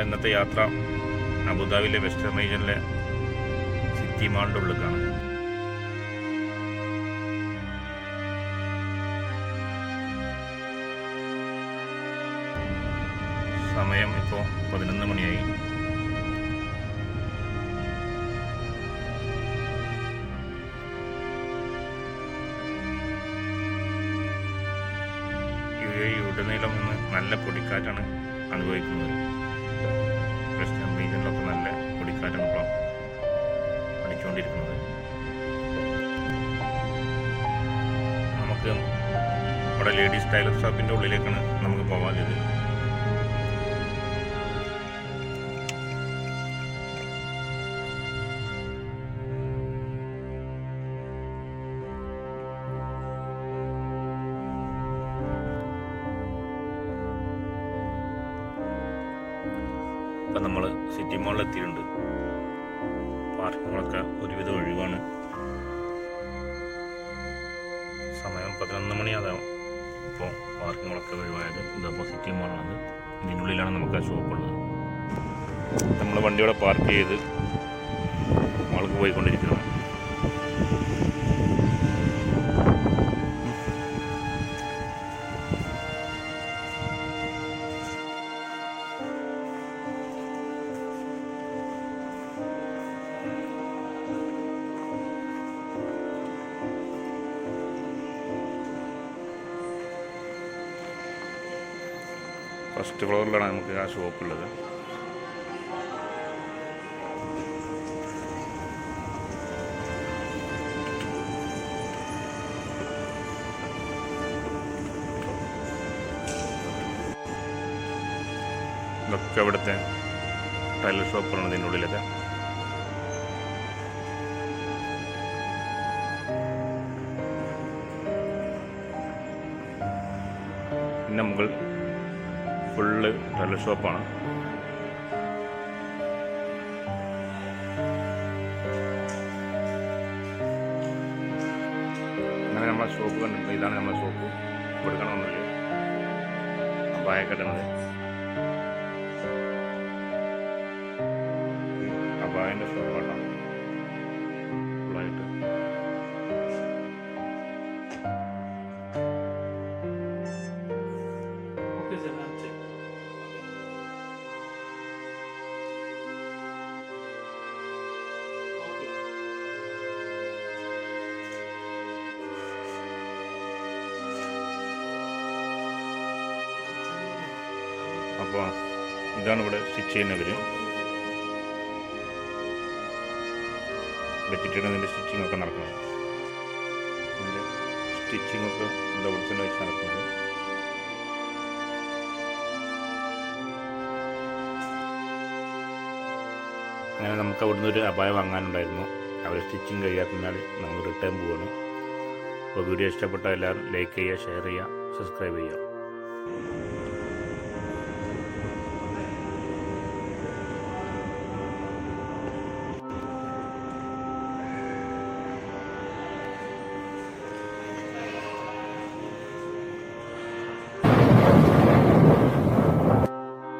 ഇന്നത്തെ യാത്ര അബുദാബിയിലെ വെസ്റ്റേൺ റീജിയനിലെ സിറ്റി മാളിൻ്റെ ഉള്ളിലേക്കാണ്. സമയം ഇപ്പോൾ 11 മണിയായി. ഉടനീളം നിന്ന് നല്ല പൊടിക്കാറ്റാണ് അനുഭവിക്കുന്നത്. വെസ്റ്റേൺ റീജിയനിലൊക്കെ നല്ല പൊടിക്കാറ്റാണ് ഇപ്പോൾ അടിച്ചുകൊണ്ടിരിക്കുന്നത്. നമുക്ക് ഇവിടെ ലേഡീസ് ടൈലർ ഷോപ്പിൻ്റെ ഉള്ളിലേക്കാണ് നമുക്ക് പോകാനുള്ളത്. ഇപ്പം നമ്മൾ സിറ്റി മാളിൽ എത്തിയിട്ടുണ്ട്. പാർക്കിങ്ങുകളൊക്കെ ഒരുവിധം ഒഴിവാണ്. സമയം 11 മണിയാകാം. ഇപ്പോൾ പാർക്കിങ്ങുകളൊക്കെ ഒഴിവായത്. ഇതപ്പോൾ സിറ്റി മാളാണ്. ഇതിനുള്ളിലാണ് നമുക്ക് ആ ഷോപ്പുള്ളത്. നമ്മൾ വണ്ടിയോടെ പാർക്ക് ചെയ്ത് മാൾക്ക് പോയിക്കൊണ്ടിരിക്കുകയാണ്. ഫസ്റ്റ് ഫ്ലോറിലാണ് നമുക്ക് ആ ഷോപ്പുള്ളത്. ഇതൊക്കെ ഇവിടുത്തെ ടൈലർ ഷോപ്പുകളാണ് ഇതിൻ്റെ ഉള്ളിലൊക്കെ. പിന്നെ മുകൾ ഫുള്ള് ടൈലർ ഷോപ്പാണ്. അങ്ങനെ നമ്മളെ ഷോപ്പ് കണ്ടിട്ടുണ്ട്. ഇതാണ് നമ്മളെ ഷോപ്പ്. കൊടുക്കണമെന്നില്ല അപായ കെട്ടുന്നത്. അപായൻ്റെ ഷോപ്പാണ് ഫുള്ളായിട്ട്. അപ്പോൾ ഇതാണ് ഇവിടെ സ്റ്റിച്ച് ചെയ്യുന്നവർ. വെച്ചിട്ടിടുന്നതിൻ്റെ സ്റ്റിച്ചിങ്ങൊക്കെ നടക്കുന്നത്. ഇതിൻ്റെ സ്റ്റിച്ചിങ്ങൊക്കെ ഇവിടെ തന്നെ വെച്ച് നടക്കുന്നത്. അങ്ങനെ നമുക്ക് അവിടുന്ന് ഒരു അപായം വാങ്ങാനുണ്ടായിരുന്നു. അവർ സ്റ്റിച്ചിങ് കഴിയാത്തതിനാൽ നമ്മൾ റിട്ടേൺ പോവുകയാണ്. അപ്പോൾ വീഡിയോ ഇഷ്ടപ്പെട്ടാൽ എല്ലാവരും ലൈക്ക് ചെയ്യുക, ഷെയർ ചെയ്യുക, സബ്സ്ക്രൈബ് ചെയ്യുക.